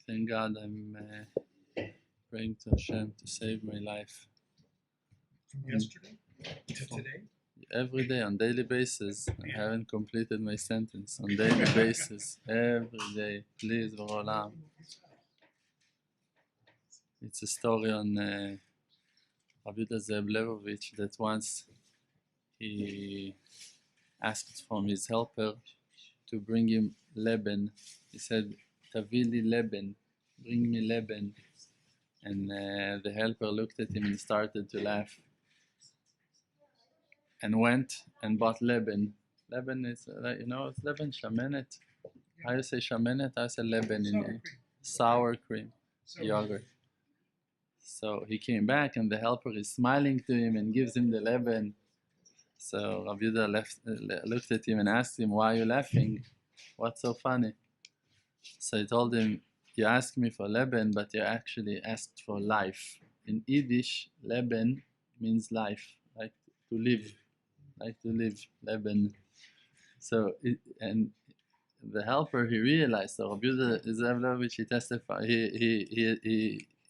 Thank God I'm praying to Hashem to save my life. From yesterday to today? Every day, on daily basis. I haven't completed my sentence. On daily basis, every day. Please, Bore Olam. It's a story on Rabbi Nachman that once he asked from his helper to bring him leben. He said, "Tavili leben, bring me leben." And the helper looked at him and started to laugh. And went and bought leben. Leben is, it's leben, shamenet. How you say shamenet? I say leben in sour cream, yogurt. So he came back and the helper is smiling to him and gives him the leben. So Rabbi Yehuda looked at him and asked him, "Why are you laughing? What's so funny?" So he told him, "You asked me for leben, but you actually asked for life." In Yiddish, leben means life, like to live. Leben. So, and the helper, he realized, so Rabbi Yehuda, he testified,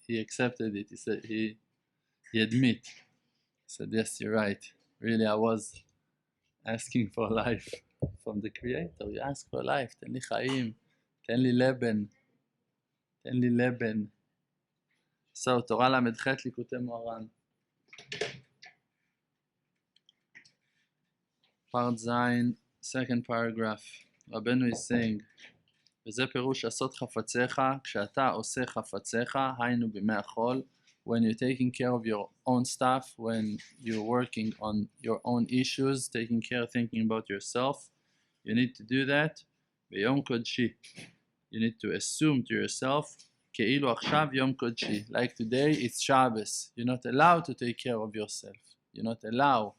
he accepted it. He said, he admit. He said, "Yes, you're right. Really, I was asking for life from the Creator. You ask for life. Ten li chaim, ten li leben, ten li leben." So, Torah Lamedchet Likutei Moharan. Part Zayin, second paragraph. Rabbeinu is saying, וזה פירוש עשות חפציך, כשאתה עושה חפציך, היינו בימי החול, when you're taking care of your own stuff, when you're working on your own issues, taking care, thinking about yourself, you need to do that ביום קודשי. You need to assume to yourself, כאילו עכשיו יום קודשי. Like today, it's Shabbos. You're not allowed to take care of yourself. You're not allowed.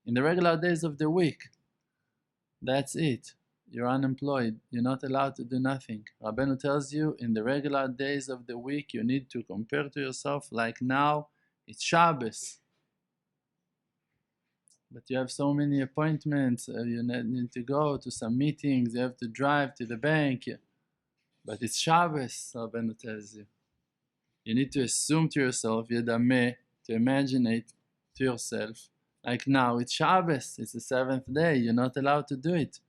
In the regular days of the week, that's it. You're unemployed. You're not allowed to do nothing. Rabbeinu tells you, in the regular days of the week, you need to compare to yourself like now, it's Shabbos. But you have so many appointments, you need to go to some meetings, you have to drive to the bank. But it's Shabbos, Rabbeinu tells you. You need to assume to yourself, yedameh, to imagine it to yourself, like now, it's Shabbos, it's the seventh day, you're not allowed to do it.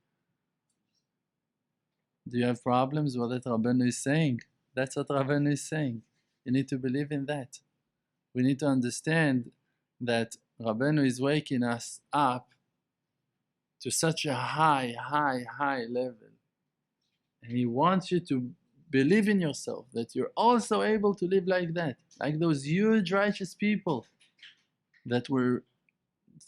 Do you have problems with what Rabbeinu is saying? That's what Rabbeinu is saying. You need to believe in that. We need to understand that Rabbeinu is waking us up to such a high level. And he wants you to believe in yourself, that you're also able to live like that. Like those huge righteous people that were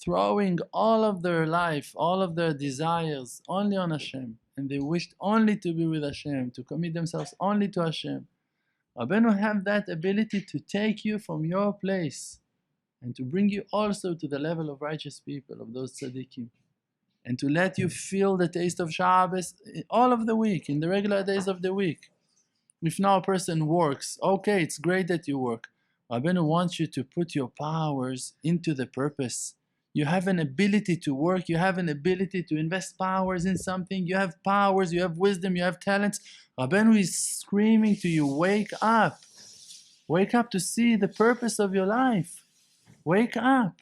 throwing all of their life, all of their desires only on Hashem. And they wished only to be with Hashem, to commit themselves only to Hashem. Rabbeinu have that ability to take you from your place and to bring you also to the level of righteous people, of those tzaddikim. And to let you feel the taste of Shabbos all of the week, in the regular days of the week. If now a person works, okay, it's great that you work. Rabbeinu wants you to put your powers into the purpose. You have an ability to work, you have an ability to invest powers in something, you have powers, you have wisdom, you have talents. Rabbeinu is screaming to you, wake up. Wake up to see the purpose of your life. Wake up.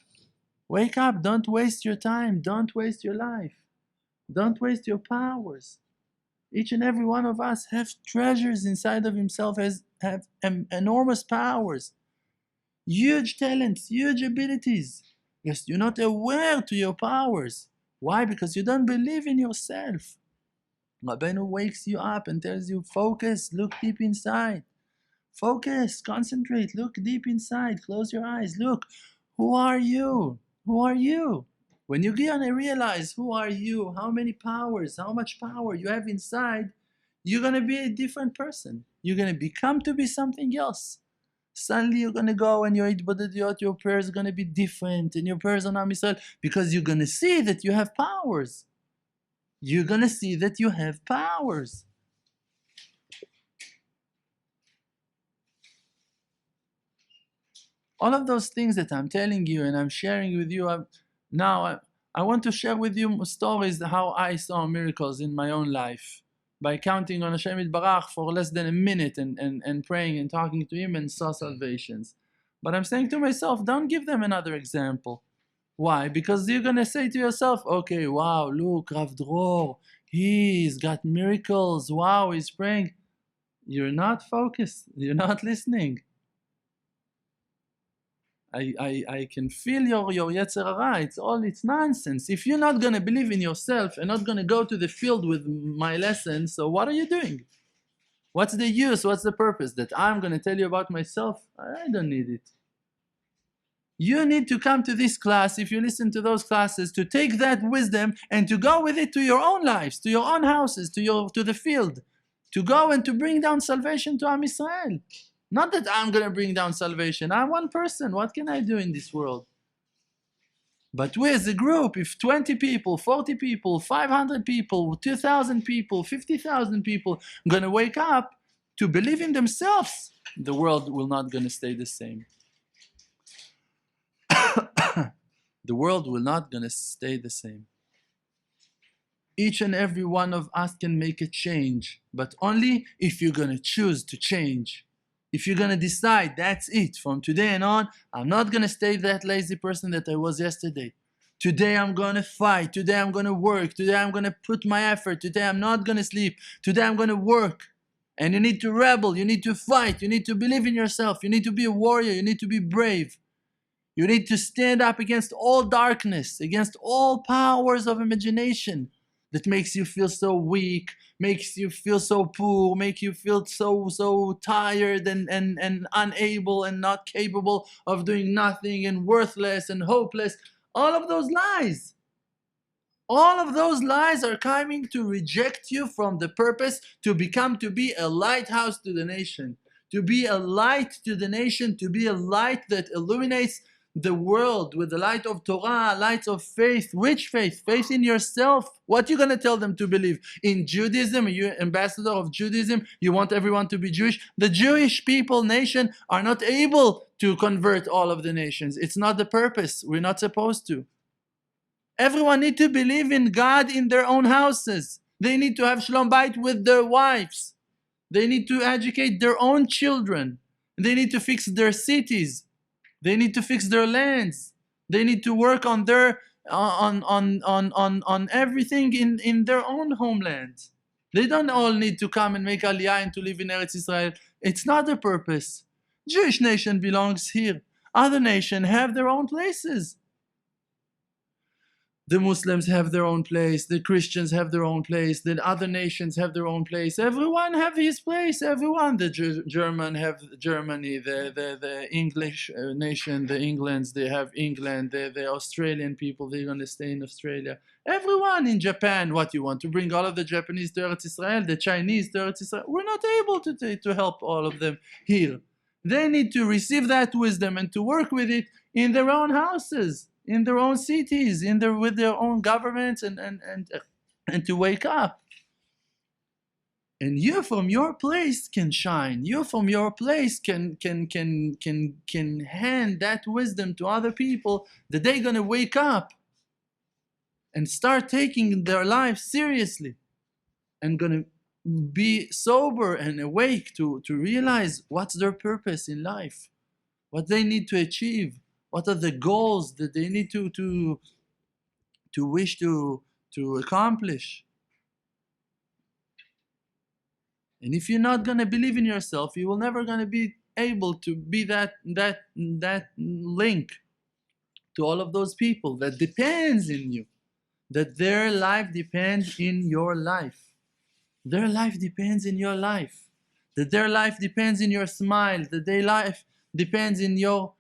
Wake up, don't waste your time, don't waste your life. Don't waste your powers. Each and every one of us have treasures inside of himself, have enormous powers, huge talents, huge abilities. Yes, you're not aware to your powers. Why? Because you don't believe in yourself. Rabbeinu wakes you up and tells you, focus, look deep inside. Focus, concentrate, look deep inside, close your eyes, look. Who are you? Who are you? When you get and realize who are you, how many powers, how much power you have inside, you're going to be a different person. You're going to become to be something else. Suddenly you're going to go and your Hitbodediyot, your prayers are going to be different, and your prayers on Am Yisrael, because you're going to see that you have powers. You're going to see that you have powers. All of those things that I'm telling you and I'm sharing with you, I want to share with you stories how I saw miracles in my own life. by counting on Hashem Yitbarach for less than a minute and praying and talking to Him and saw salvations. But I'm saying to myself, don't give them another example. Why? Because you're going to say to yourself, okay, wow, look, Rav Dror, he's got miracles. Wow, he's praying. You're not focused. You're not listening. I can feel your Yetzer Hara. It's nonsense. If you're not going to believe in yourself and not going to go to the field with my lessons, so what are you doing? What's the use? What's the purpose? That I'm going to tell you about myself? I don't need it. You need to come to this class, if you listen to those classes, to take that wisdom and to go with it to your own lives, to your own houses, to the field, to go and to bring down salvation to Am Yisrael. Not that I'm going to bring down salvation. I'm one person. What can I do in this world? But we as a group, if 20 people, 40 people, 500 people, 2,000 people, 50,000 people are going to wake up to believe in themselves, the world will not going to stay the same. The world will not going to stay the same. Each and every one of us can make a change, but only if you're going to choose to change. If you're going to decide, that's it, from today on, I'm not going to stay that lazy person that I was yesterday. Today I'm going to fight. Today I'm going to work. Today I'm going to put my effort. Today I'm not going to sleep. Today I'm going to work. And you need to rebel. You need to fight. You need to believe in yourself. You need to be a warrior. You need to be brave. You need to stand up against all darkness, against all powers of imagination that makes you feel so weak, makes you feel so poor, make you feel so tired and unable and not capable of doing nothing and worthless and hopeless. All of those lies. All of those lies are coming to reject you from the purpose to be a lighthouse to the nation, to be a light to the nation, to be a light that illuminates the world with the light of Torah, light of faith. Which faith? Faith in yourself. What are you going to tell them to believe? In Judaism? Are you ambassador of Judaism? You want everyone to be Jewish? The Jewish people, nation, are not able to convert all of the nations. It's not the purpose. We're not supposed to. Everyone needs to believe in God in their own houses. They need to have Shalom Bayit with their wives. They need to educate their own children. They need to fix their cities. They need to fix their lands. They need to work on their on everything in their own homeland. They don't all need to come and make aliyah and to live in Eretz Israel. It's not the purpose. Jewish nation belongs here. Other nations have their own places. The Muslims have their own place. The Christians have their own place. The other nations have their own place. Everyone have his place. Everyone. The German have Germany. The English nation, the Englands, they have England. The Australian people, they're going to stay in Australia. Everyone in Japan. What you want to bring all of the Japanese to Eretz Israel, the Chinese to Eretz Israel? We're not able to help all of them here. They need to receive that wisdom and to work with it in their own houses, in their own cities, with their own governments, and to wake up. And you from your place can shine. You from your place can hand that wisdom to other people, that they're gonna wake up and start taking their life seriously and gonna be sober and awake to realize what's their purpose in life, what they need to achieve. What are the goals that they need to wish to accomplish? And if you're not going to believe in yourself, you will never going to be able to be that link to all of those people that depends in you, that their life depends in your life. Their life depends in your life. That their life depends in your smile. That their life depends in your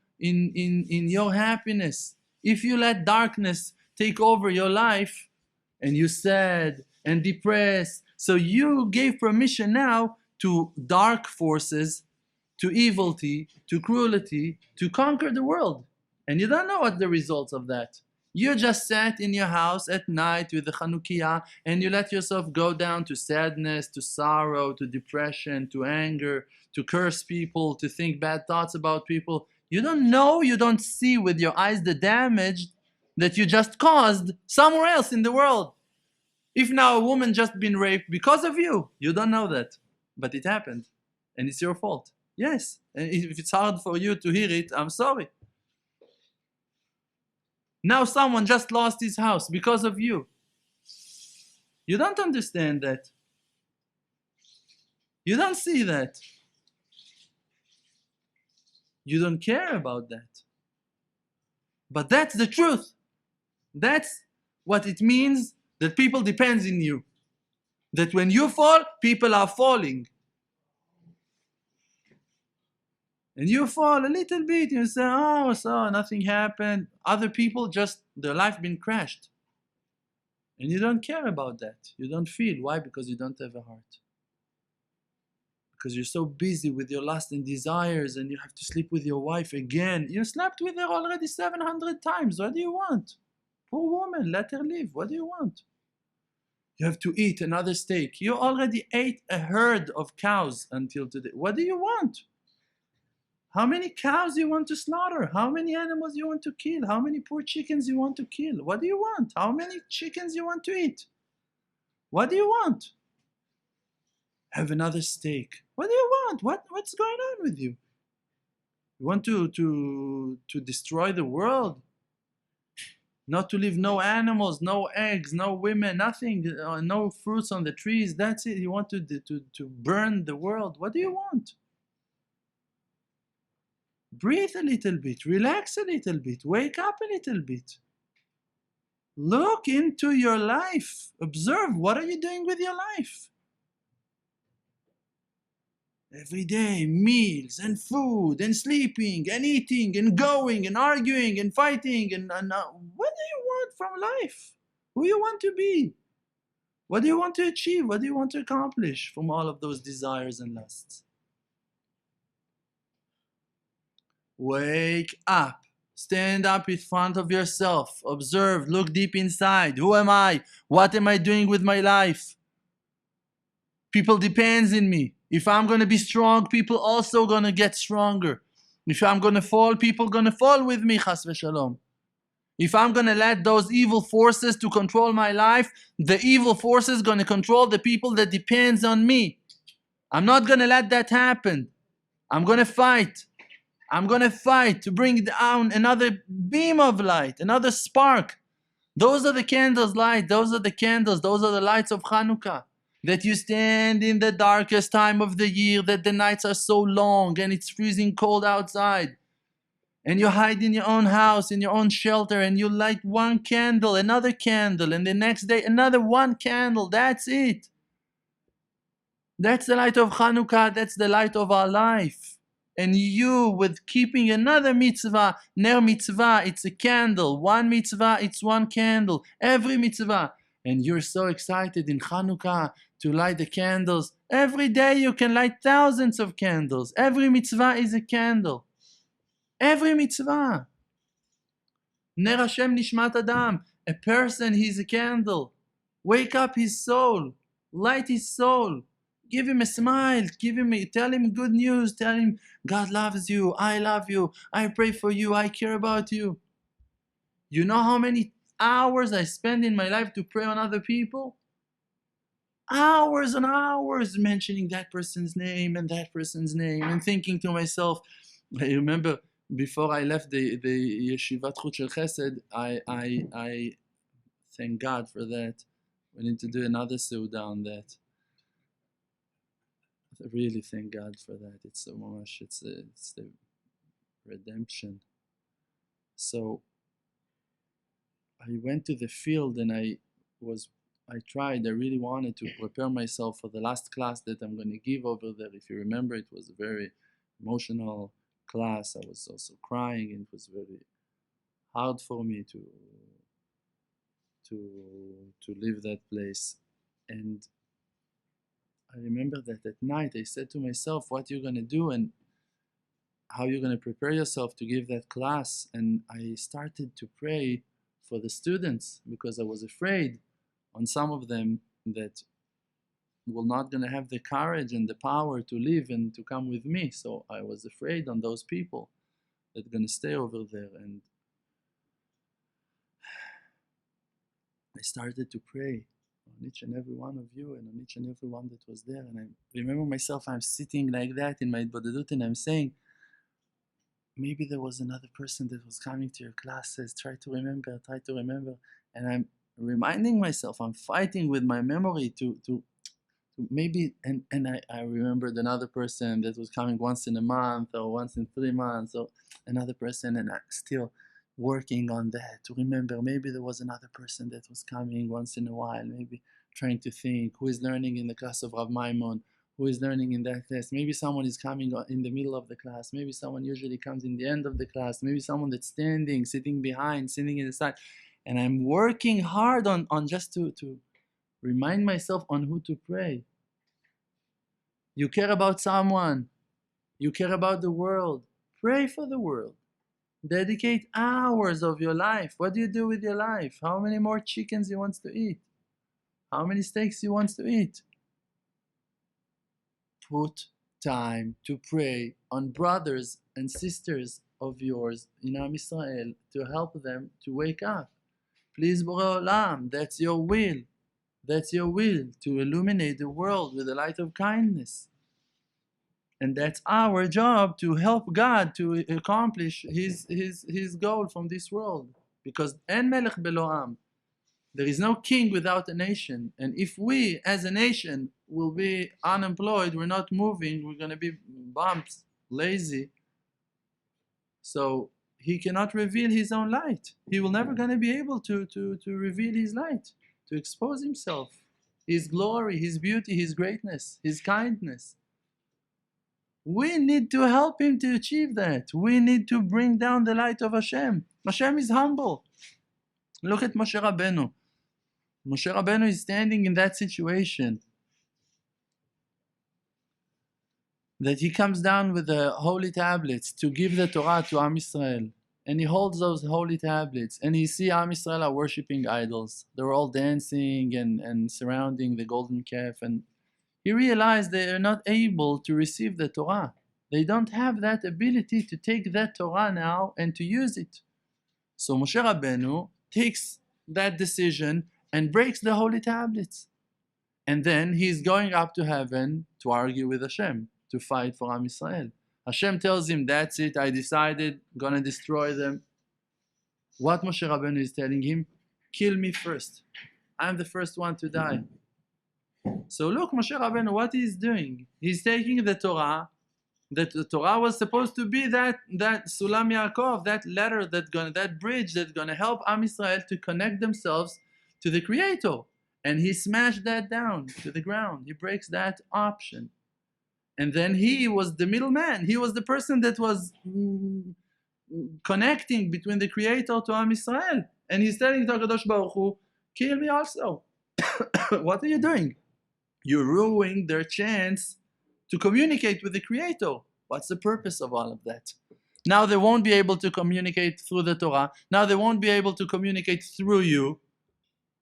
happiness. If you let darkness take over your life and you're sad and depressed, so you gave permission now to dark forces, to evility, to cruelty, to conquer the world. And you don't know what the results of that. You just sat in your house at night with the Chanukiah and you let yourself go down to sadness, to sorrow, to depression, to anger, to curse people, to think bad thoughts about people. You don't know, you don't see with your eyes the damage that you just caused somewhere else in the world. If now a woman just been raped because of you, you don't know that, but it happened, and it's your fault. Yes, and if it's hard for you to hear it, I'm sorry. Now someone just lost his house because of you. You don't understand that. You don't see that. You don't care about that. But that's the truth. That's what it means that people depend on you. That when you fall, people are falling. And you fall a little bit, you say, oh, so nothing happened. Other people just, their life been crashed. And you don't care about that. You don't feel. Why? Because you don't have a heart. Because you're so busy with your lust and desires, and you have to sleep with your wife again. You slept with her already 700 times. What do you want? Poor woman, let her live. What do you want? You have to eat another steak. You already ate a herd of cows until today. What do you want? How many cows you want to slaughter? How many animals you want to kill? How many poor chickens you want to kill? What do you want? How many chickens you want to eat? What do you want? Have another steak. What do you want? What's going on with you? You want to destroy the world? Not to leave no animals, no eggs, no women, nothing, no fruits on the trees. That's it. You want to burn the world. What do you want? Breathe a little bit, relax a little bit, wake up a little bit. Look into your life. Observe, what are you doing with your life? Every day, meals and food and sleeping and eating and going and arguing and fighting and what do you want from life? Who you want to be? What do you want to achieve? What do you want to accomplish from all of those desires and lusts? Wake up. Stand up in front of yourself. Observe. Look deep inside. Who am I? What am I doing with my life? People depends on me. If I'm going to be strong, people also going to get stronger. If I'm going to fall, people going to fall with me. Chas v'shalom. If I'm going to let those evil forces to control my life, the evil forces going to control the people that depends on me. I'm not going to let that happen. I'm going to fight. I'm going to fight to bring down another beam of light, another spark. Those are the candles light. Those are the candles. Those are the lights of Hanukkah. That you stand in the darkest time of the year, that the nights are so long and it's freezing cold outside. And you hide in your own house, in your own shelter, and you light one candle, another candle, and the next day another one candle. That's it. That's the light of Hanukkah. That's the light of our life. And you, with keeping another mitzvah, ner mitzvah, it's a candle. One mitzvah, it's one candle. Every mitzvah. And you're so excited in Hanukkah to light the candles. Every day you can light thousands of candles. Every mitzvah is a candle. Every mitzvah. Ner Hashem nishmat adam. A person, he's a candle. Wake up his soul. Light his soul. Give him a smile. Tell him good news. Tell him God loves you. I love you. I pray for you. I care about you. You know how many hours I spend in my life to pray on other people? Hours and hours mentioning that person's name and that person's name and thinking to myself. I remember before I left the Yeshivat Chut Shel Chesed, I thank God for that. We need to do another Seudah on that. I really thank God for that. It's so much. It's the redemption. So I went to the field and I really wanted to prepare myself for the last class that I'm going to give over there. If you remember, it was a very emotional class. I was also crying, and it was very hard for me to leave that place. And I remember that at night I said to myself, what you're going to do and how you're going to prepare yourself to give that class. And I started to pray for the students because I was afraid on some of them that were not going to have the courage and the power to leave and to come with me. So I was afraid on those people that are going to stay over there. And I started to pray on each and every one of you and on each and every one that was there. And I remember myself, I'm sitting like that in my Bodedut and I'm saying, maybe there was another person that was coming to your classes. Try to remember. And I'm reminding myself, I'm fighting with my memory to maybe, and I remembered another person that was coming once in a month or once in 3 months, or another person, and I'm still working on that to remember. Maybe there was another person that was coming once in a while, maybe trying to think who is learning in the class of Rav Maimon, who is learning in that class. Maybe someone is coming in the middle of the class, maybe someone usually comes in the end of the class, maybe someone that's standing, sitting behind, sitting in the side. And I'm working hard on just to remind myself on who to pray. You care about someone, you care about the world, pray for the world. Dedicate hours of your life. What do you do with your life? How many more chickens you want to eat? How many steaks you want to eat? Put time to pray on brothers and sisters of yours in Am Yisrael to help them to wake up. Please, Bore Olam, that's your will. That's your will, to illuminate the world with the light of kindness. And that's our job, to help God to accomplish his goal from this world. Because en melech belo am, there is no king without a nation. And if we, as a nation, will be unemployed, we're not moving, we're going to be bumps, lazy, so he cannot reveal his own light. He will never going to be able to reveal his light, to expose himself, his glory, his beauty, his greatness, his kindness. We need to help him to achieve that. We need to bring down the light of Hashem. Hashem is humble. Look at Moshe Rabbeinu. Moshe Rabbeinu is standing in that situation, that he comes down with the holy tablets to give the Torah to Am Yisrael. And he holds those holy tablets, and he sees Am Yisrael are worshipping idols. They're all dancing and surrounding the golden calf, and he realized they are not able to receive the Torah. They don't have that ability to take that Torah now and to use it. So Moshe Rabbeinu takes that decision and breaks the holy tablets. And then he's going up to heaven to argue with Hashem, to fight for Am Yisrael. Hashem tells him, that's it, I decided, gonna destroy them. What Moshe Rabbeinu is telling him? Kill me first. I'm the first one to die. So look, Moshe Rabbeinu, what he's doing. He's taking the Torah, that the Torah was supposed to be that Sulam Yaakov, that ladder, that bridge that's gonna help Am Yisrael to connect themselves to the Creator. And he smashed that down to the ground. He breaks that option. And then he was the middleman. He was the person that was connecting between the Creator to Am Yisrael. And he's telling to HaKadosh Baruch Hu, kill me also. What are you doing? You're ruining their chance to communicate with the Creator. What's the purpose of all of that? Now they won't be able to communicate through the Torah. Now they won't be able to communicate through you.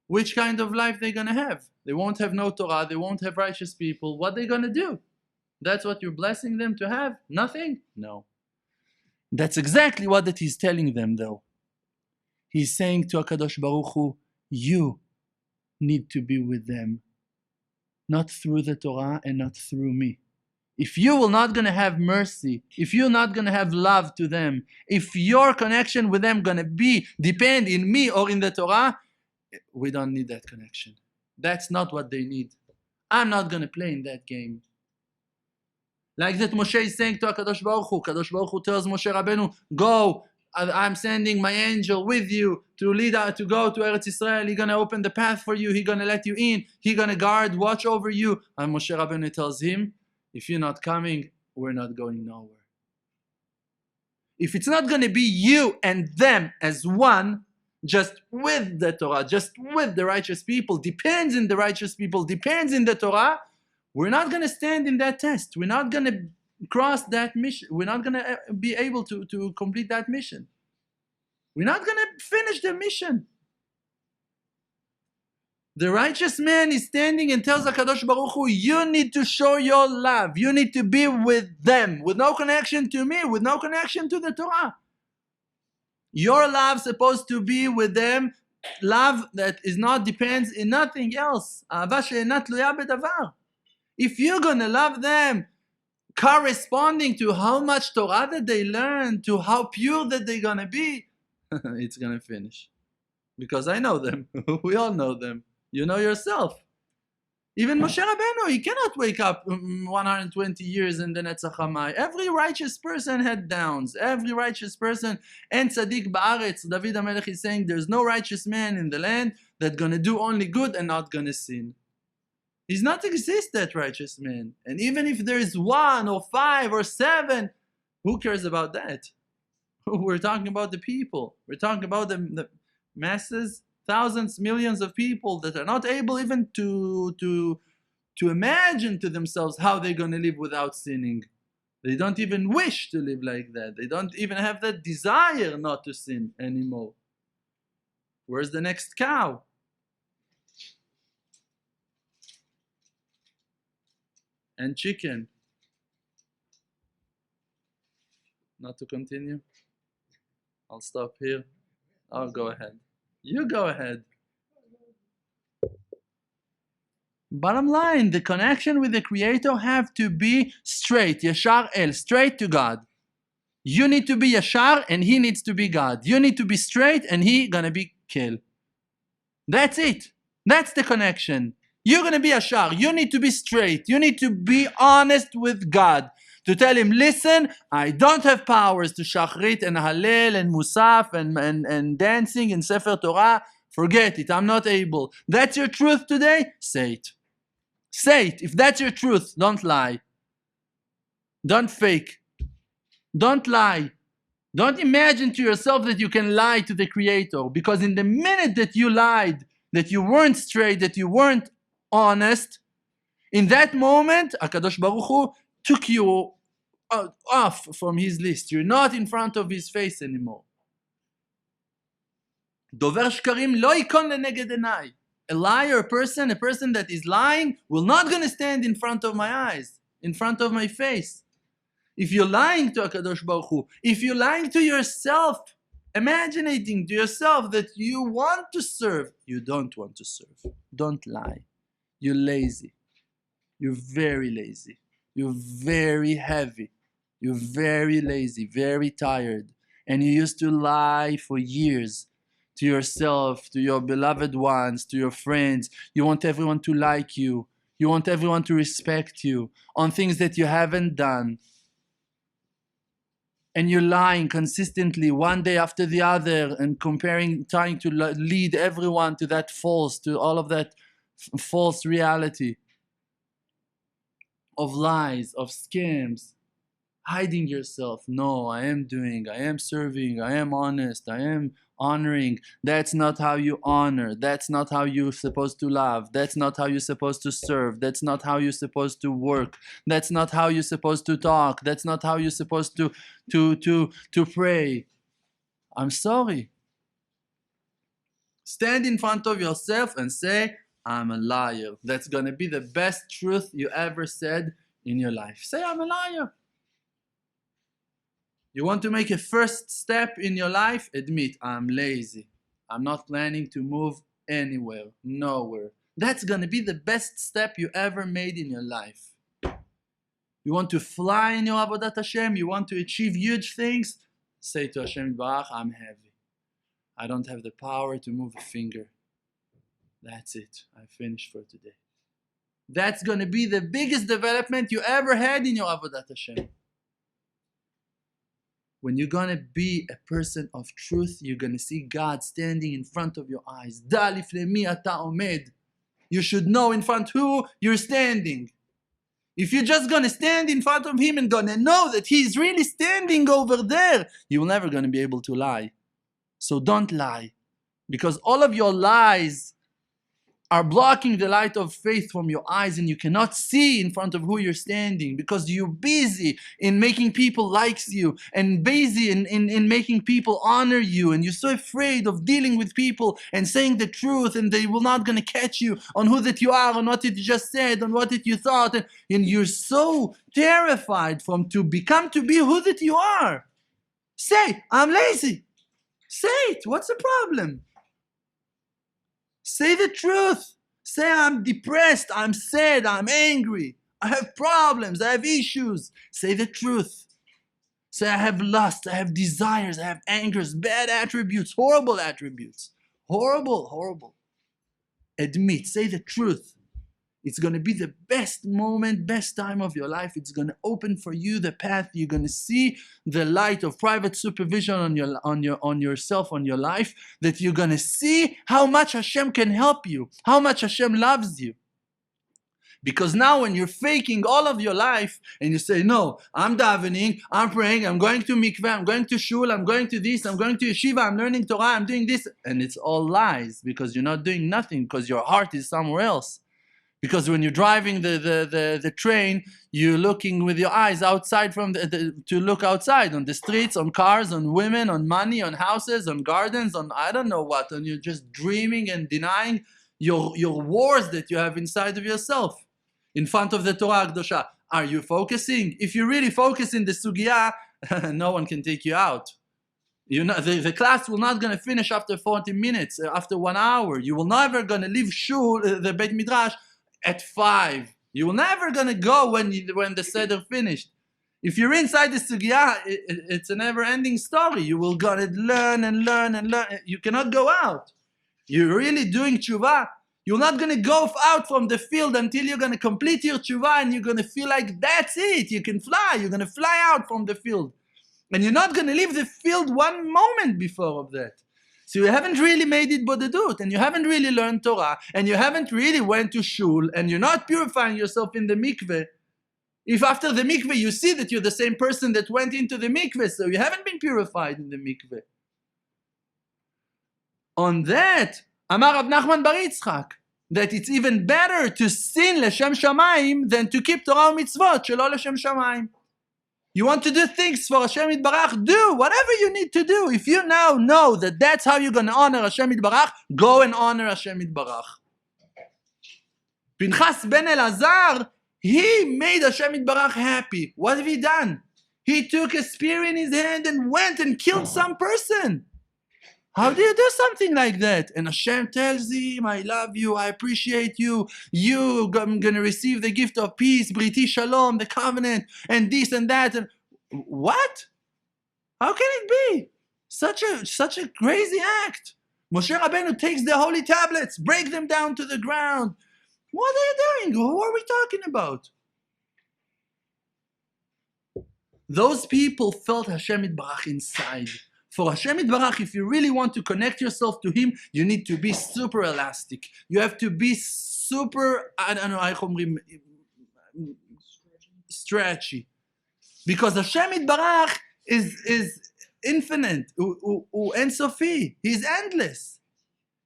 Which kind of life they're going to have? They won't have no Torah. They won't have righteous people. What are they going to do? That's what you're blessing them to have? Nothing? No. That's exactly what that he's telling them, though. He's saying to HaKadosh Baruch Hu, you need to be with them, not through the Torah and not through me. If you will not going to have mercy, if you're not going to have love to them, if your connection with them going to depend in me or in the Torah, we don't need that connection. That's not what they need. I'm not going to play in that game. Like that Moshe is saying to HaKadosh Baruch Hu. HaKadosh Baruch Hu tells Moshe Rabbeinu, go, I'm sending my angel with you to go to Eretz Yisrael. He's going to open the path for you. He's going to let you in. He's going to guard, watch over you. And Moshe Rabbeinu tells him, if you're not coming, we're not going nowhere. If it's not going to be you and them as one, just with the Torah, just with the righteous people, depends in the righteous people, depends in the Torah, we're not going to stand in that test. We're not going to cross that mission. We're not going to be able to complete that mission. We're not going to finish the mission. The righteous man is standing and tells HaKadosh Baruch Hu, you need to show your love. You need to be with them, with no connection to me, with no connection to the Torah. Your love is supposed to be with them love that is not depends in nothing else. אהבה שאינה תלויה בדבר. If you're gonna love them corresponding to how much Torah that they learn, to how pure that they're gonna be, it's gonna finish. Because I know them. We all know them. You know yourself. Even Moshe Rabbeinu, he cannot wake up 120 years in the Netzach Hamai. Every righteous person had downs. Every righteous person, and tzaddik ba'aretz, David HaMelech is saying, there's no righteous man in the land that's going to do only good and not going to sin. He's not exist, that righteous man. And even if there is 1 or 5 or 7, who cares about that? We're talking about the people. We're talking about the masses, thousands, millions of people that are not able even to imagine to themselves how they're going to live without sinning. They don't even wish to live like that. They don't even have that desire not to sin anymore. Where's the next cow? And chicken. Not to continue? I'll stop here. I'll go ahead. You go ahead. Bottom line, the connection with the Creator have to be straight, Yashar El, straight to God. You need to be Yashar and He needs to be God. You need to be straight and He gonna be Kel. That's it. That's the connection. You're gonna be Yashar. You need to be straight. You need to be honest with God. To tell Him, listen, I don't have powers to Shachrit and Hallel and Musaf and dancing in Sefer Torah. Forget it. I'm not able. That's your truth today? Say it. Say it. If that's your truth, don't lie. Don't fake. Don't lie. Don't imagine to yourself that you can lie to the Creator. Because in the minute that you lied, that you weren't straight, that you weren't honest, in that moment, HaKadosh Baruch Hu took you off from His list. You're not in front of His face anymore. דובר שקרים לא ייכון לנגד עיניי. A liar, a person that is lying, will not going to stand in front of my eyes, in front of my face. If you're lying to HaKadosh Baruch Hu, if you're lying to yourself, imagining to yourself that you want to serve, you don't want to serve. Don't lie. You're lazy. You're very lazy. You're very heavy. You're very lazy, very tired. And you used to lie for years. To yourself, to your beloved ones, to your friends. You want everyone to like you. You want everyone to respect you on things that you haven't done. And you're lying consistently one day after the other and comparing, trying to lead everyone to that to all of that false reality of lies, of scams. Hiding yourself. No, I am serving, I am honest, I am honoring. That's not how you honor. That's not how you're supposed to love. That's not how you're supposed to serve. That's not how you're supposed to work. That's not how you're supposed to talk. That's not how you're supposed to pray. I'm sorry. Stand in front of yourself and say, I'm a liar. That's going to be the best truth you ever said in your life. Say, I'm a liar. You want to make a first step in your life? Admit, I'm lazy. I'm not planning to move anywhere, nowhere. That's going to be the best step you ever made in your life. You want to fly in your Avodat Hashem? You want to achieve huge things? Say to Hashem Yitbarach, I'm heavy. I don't have the power to move a finger. That's it. I finished for today. That's going to be the biggest development you ever had in your Avodat Hashem. When you're going to be a person of truth, you're going to see God standing in front of your eyes. Da lifnei mi ata omed. You should know in front who you're standing. If you're just going to stand in front of Him and going to know that He's really standing over there, you're never going to be able to lie. So don't lie. Because all of your lies are blocking the light of faith from your eyes, and you cannot see in front of who you're standing because you're busy in making people like you and busy in making people honor you, and you're so afraid of dealing with people and saying the truth, and they will not going to catch you on who that you are, on what that you just said, on what that you thought, and you're so terrified to be who that you are. Say, I'm lazy. Say it. What's the problem? Say the truth. Say, I'm depressed, I'm sad, I'm angry, I have problems, I have issues. Say the truth. Say, I have lust, I have desires, I have angers, bad attributes, horrible attributes. Horrible. Admit, say the truth. It's going to be the best moment, best time of your life. It's going to open for you the path. You're going to see the light of private supervision on yourself, on your life, that you're going to see how much Hashem can help you, how much Hashem loves you. Because now when you're faking all of your life and you say, no, I'm davening, I'm praying, I'm going to mikveh, I'm going to shul, I'm going to this, I'm going to yeshiva, I'm learning Torah, I'm doing this. And it's all lies because you're not doing nothing because your heart is somewhere else. Because when you're driving the train, you're looking with your eyes outside to look outside on the streets, on cars, on women, on money, on houses, on gardens, on I don't know what, and you're just dreaming and denying your wars that you have inside of yourself in front of the Torah Akdosha. Are you focusing? If you really focus in the sugya, no one can take you out. The class will not going to finish after 40 minutes, after 1 hour. You will never going to leave shul, the Beit Midrash, at 5. You will never gonna go when the seder finished. If you're inside the sugya, it's a never-ending story. You will gonna learn and learn and learn. You cannot go out. You're really doing tshuva. You're not gonna go out from the field until you're gonna complete your tshuva and you're gonna feel like that's it. You can fly. You're gonna fly out from the field, and you're not gonna leave the field one moment before of that. So you haven't really made it bodedut, and you haven't really learned Torah, and you haven't really went to shul, and you're not purifying yourself in the mikveh. If after the mikveh you see that you're the same person that went into the mikveh, so you haven't been purified in the mikveh. On that, Amar Rabbi Nachman bar Yitzchak, that it's even better to sin l'shem shamayim than to keep Torah mitzvot shelo l'shem shamayim. You want to do things for Hashem Yitbarach, do whatever you need to do. If you now know that that's how you're going to honor Hashem Yitbarach, go and honor Hashem Yitbarach. Pinchas ben Elazar, he made Hashem Yitbarach happy. What have he done? He took a spear in his hand and went and killed some person. How do you do something like that? And Hashem tells him, I love you, I appreciate you, I'm going to receive the gift of peace, Briti Shalom, the covenant, and this and that. And what? How can it be? Such a crazy act. Moshe Rabbeinu takes the holy tablets, break them down to the ground. What are you doing? Who are we talking about? Those people felt Hashem Yitbarach inside. For Hashem Yitbarach, if you really want to connect yourself to Him, you need to be super elastic. You have to be super, I don't know, stretchy. Because Hashem Yitbarach is infinite, Ein Sofi. He's endless.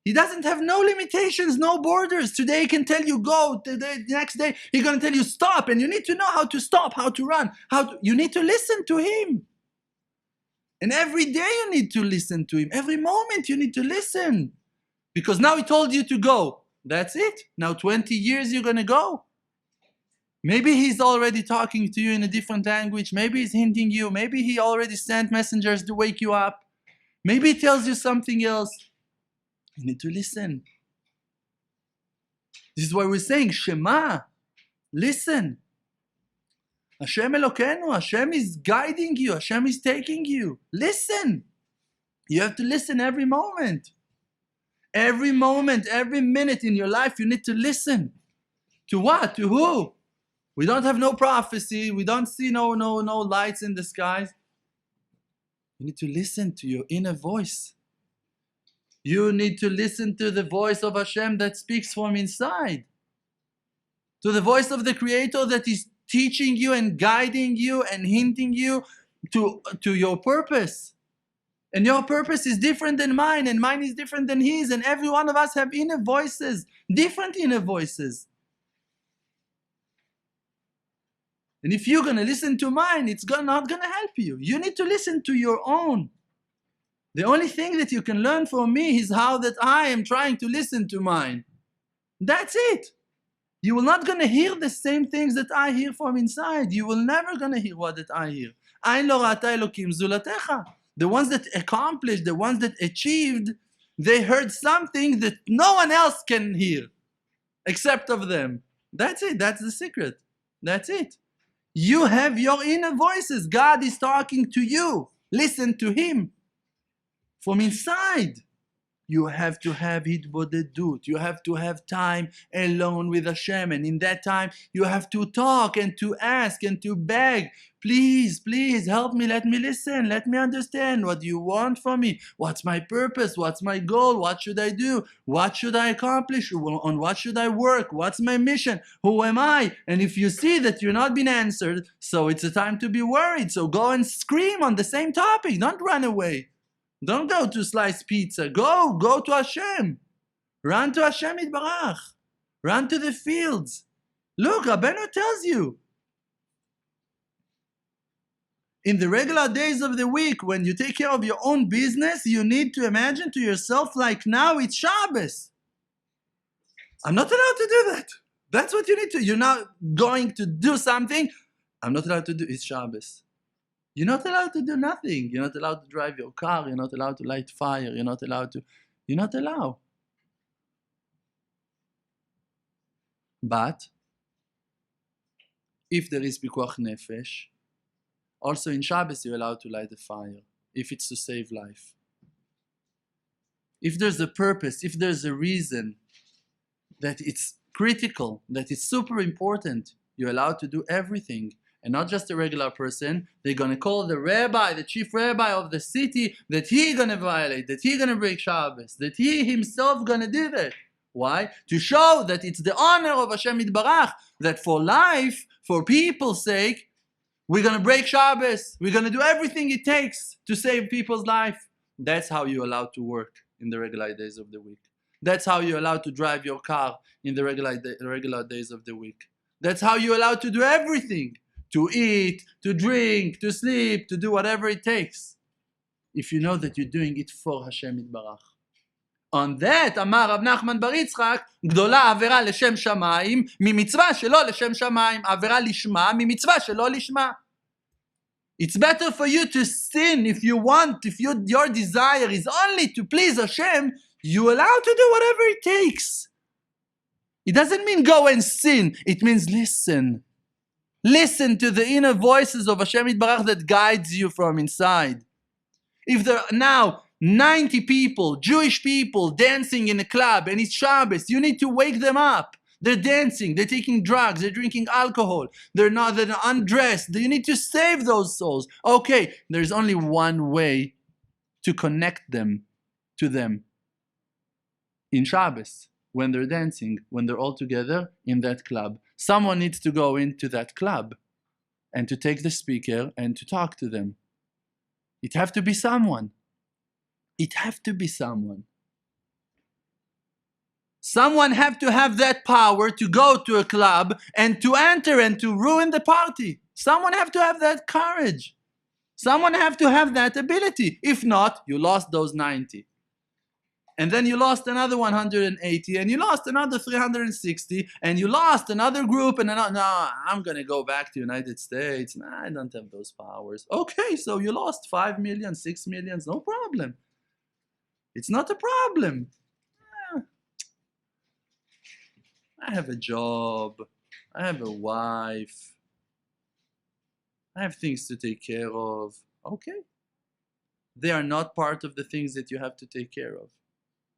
He doesn't have no limitations, no borders. Today He can tell you go, the next day He's going to tell you stop, and you need to know how to stop, how to run, you need to listen to Him. And every day you need to listen to Him. Every moment you need to listen. Because now He told you to go. That's it. Now 20 years you're going to go. Maybe He's already talking to you in a different language. Maybe He's hinting you. Maybe He already sent messengers to wake you up. Maybe He tells you something else. You need to listen. This is why we're saying, Shema. Listen. Hashem Elokeinu, Hashem is guiding you, Hashem is taking you. Listen. You have to listen every moment. Every moment, every minute in your life, you need to listen. To what? To who? We don't have no prophecy. We don't see no lights in the skies. You need to listen to your inner voice. You need to listen to the voice of Hashem that speaks from inside. To the voice of the Creator that is teaching you and guiding you and hinting you to your purpose. And your purpose is different than mine, and mine is different than his, and every one of us have inner voices, different inner voices. And if you're going to listen to mine, it's not going to help you. You need to listen to your own. The only thing that you can learn from me is how that I am trying to listen to mine. That's it. You will not going to hear the same things that I hear from inside. You will never going to hear what that I hear. Ein lo ra'ata Elokim zulatecha. The ones that accomplished, the ones that achieved, They heard something that no one else can hear except of them. That's it. That's the secret. That's it. You have your inner voices. God is talking to you. Listen to Him from inside. You have to have hitbodedut. You have to have time alone with Hashem. And in that time, you have to talk and to ask and to beg. Please, please help me. Let me listen. Let me understand what you want from me. What's my purpose? What's my goal? What should I do? What should I accomplish? On what should I work? What's my mission? Who am I? And if you see that you're not being answered, so it's a time to be worried. So go and scream on the same topic. Don't run away. Don't go to slice pizza. Go to Hashem. Run to Hashem Yitbarach. Run to the fields. Look, Rabbeinu tells you. In the regular days of the week, when you take care of your own business, you need to imagine to yourself like now it's Shabbos. I'm not allowed to do that. That's what you need to. You're not going to do something. I'm not allowed to do. It's Shabbos. You're not allowed to do nothing. You're not allowed to drive your car. You're not allowed to light fire. You're not allowed to. You're not allowed. But if there is pikuach nefesh, also in Shabbos you're allowed to light a fire, if it's to save life. If there's a purpose, if there's a reason that it's critical, that it's super important, you're allowed to do everything. And not just a regular person. They're going to call the rabbi, the chief rabbi of the city, that he's going to violate, that he's going to break Shabbos, that he himself going to do that. Why? To show that it's the honor of Hashem Yitbarach, that for life, for people's sake, we're going to break Shabbos. We're going to do everything it takes to save people's life. That's how you're allowed to work in the regular days of the week. That's how you're allowed to drive your car in the regular days of the week. That's how you're allowed to do everything. To eat, to drink, to sleep, to do whatever it takes. If you know that you're doing it for Hashem Yitbarach. On that, אמר רב נחמן בר יצחק, גדולה עבירה לשם שמיים, ממצווה שלא לשם שמיים, עבירה לשמה, ממצווה שלא לשמה. It's better for you to sin if you want, if your desire is only to please Hashem, you're allowed to do whatever it takes. It doesn't mean go and sin. It means listen. Listen to the inner voices of Hashem Yitbarach that guides you from inside. If there are now 90 people, Jewish people, dancing in a club and it's Shabbos, you need to wake them up. They're dancing, they're taking drugs, they're drinking alcohol, they're undressed. You need to save those souls. Okay, there's only one way to connect them to them. In Shabbos, when they're dancing, when they're all together in that club. Someone needs to go into that club and to take the speaker and to talk to them. It have to be someone. It have to be someone. Someone have to have that power to go to a club and to enter and to ruin the party. Someone have to have that courage. Someone have to have that ability. If not, you lost those 90. And then you lost another 180, and you lost another 360, and you lost another group, and another, no, I'm going to go back to the United States. No, I don't have those powers. Okay, so you lost 5 million, 6 million, no problem. It's not a problem. I have a job. I have a wife. I have things to take care of. Okay. They are not part of the things that you have to take care of.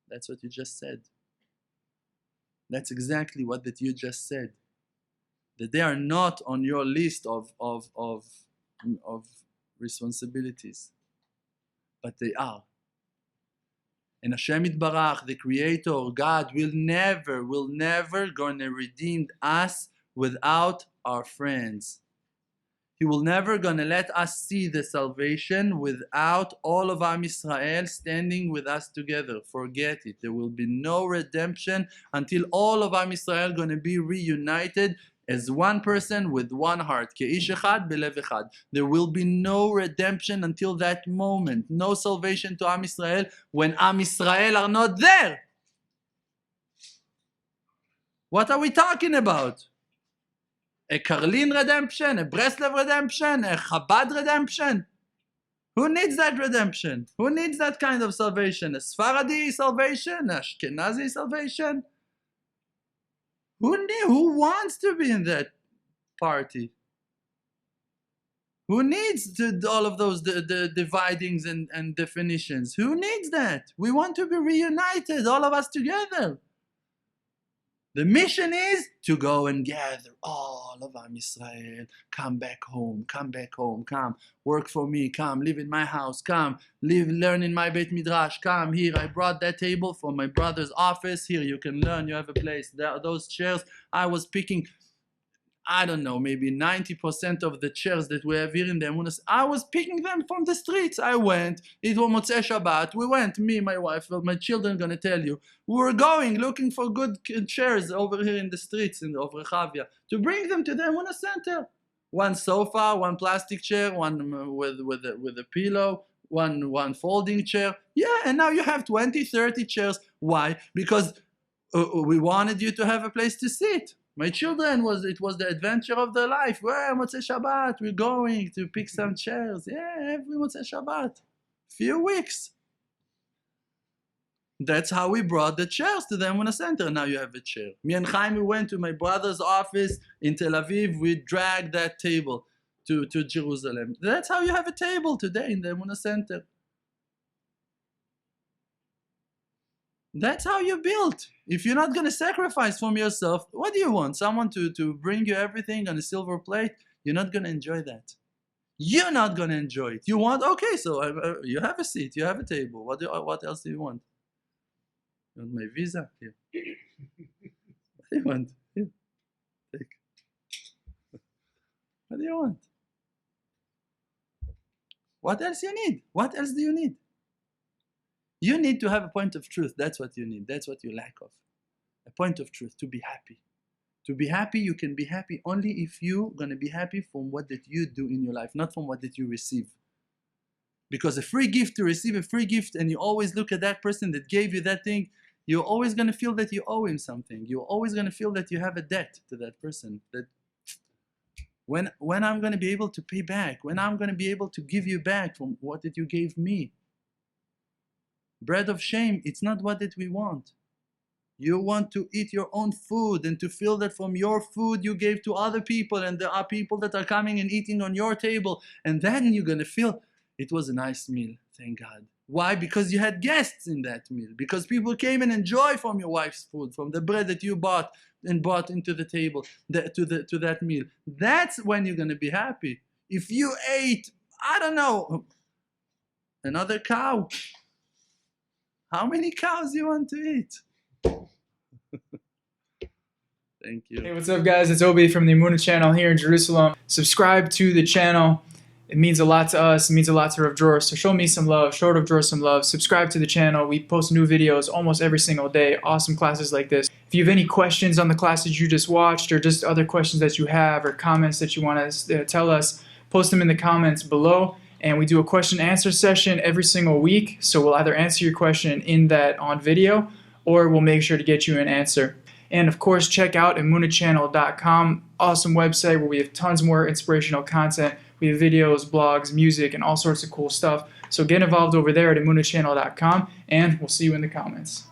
That's what you just said. That's exactly what that you just said. That they are not on your list of responsibilities. But they are. And Hashem Yitbarach, the Creator, God, will never gonna redeem us without our friends. He will never gonna let us see the salvation without all of Am Yisrael standing with us together. Forget it. There will be no redemption until all of Am Yisrael gonna be reunited as one person with one heart. Ke'ish echad belev echad. There will be no redemption until that moment. No salvation to Am Yisrael when Am Yisrael are not there. What are we talking about? A Karlin redemption, a Breslev redemption, a Chabad redemption. Who needs that redemption? Who needs that kind of salvation? A Sephardi salvation? A Ashkenazi salvation? Who wants to be in that party? Who needs all of those the dividings and definitions? Who needs that? We want to be reunited, all of us together. The mission is to go and gather all of Am Yisrael. Come back home, come. Work for me, come. Live in my house, come. Learn in my Beit Midrash, come. Here, I brought that table from my brother's office. Here, you can learn, you have a place. There are those chairs. I was picking, I don't know, maybe 90% of the chairs that we have here in the Emuna, I was picking them from the streets. I went, it was Motzei Shabbat, we went, me, my wife, my children gonna tell you, we were going, looking for good chairs over here in the streets of Rechavia, to bring them to the Emuna Center. One sofa, one plastic chair, one with a pillow, one folding chair. Yeah, and now you have 20, 30 chairs. Why? Because we wanted you to have a place to sit. My children, it was the adventure of their life. Well, Motzei Shabbat, we're going to pick some chairs. Yeah, every Motzei Shabbat. Few weeks. That's how we brought the chairs to the Emuna Center. Now you have a chair. Me and Chaim, we went to my brother's office in Tel Aviv. We dragged that table to Jerusalem. That's how you have a table today in the Emuna Center. That's how you built. If you're not going to sacrifice from yourself, what do you want? Someone to bring you everything on a silver plate? You're not going to enjoy that. You're not going to enjoy it. You want, okay, so you have a seat, you have a table. What else do you want? You want my visa? Here. What do you want? Here. Take. What do you want? What else you need? What else do you need? You need to have a point of truth. That's what you need. That's what you lack of. A point of truth, to be happy. To be happy, you can be happy only if you're going to be happy from what that you do in your life, not from what that you receive. Because a free gift, to receive a free gift, and you always look at that person that gave you that thing, you're always going to feel that you owe him something. You're always going to feel that you have a debt to that person. That when I'm going to be able to pay back, when I'm going to be able to give you back from what that you gave me. Bread of shame, it's not what that we want. You want to eat your own food and to feel that from your food you gave to other people, and there are people that are coming and eating on your table, and then you're going to feel it was a nice meal, thank God. Why? Because you had guests in that meal, because people came and enjoyed from your wife's food, from the bread that you bought and brought into the table, to that meal. That's when you're going to be happy. If you ate, I don't know, another cow, how many cows do you want to eat? Thank you. Hey, what's up, guys? It's Obi from the Emuna channel here in Jerusalem. Subscribe to the channel. It means a lot to us. It means a lot to Rav Dror. So show me some love. Show Rav Dror some love. Subscribe to the channel. We post new videos almost every single day. Awesome classes like this. If you have any questions on the classes you just watched, or just other questions that you have, or comments that you want to tell us, post them in the comments below. And we do a question and answer session every single week. So we'll either answer your question in that on video, or we'll make sure to get you an answer. And of course, check out emunachannel.com. Awesome website where we have tons more inspirational content. We have videos, blogs, music, and all sorts of cool stuff. So get involved over there at emunachannel.com, and we'll see you in the comments.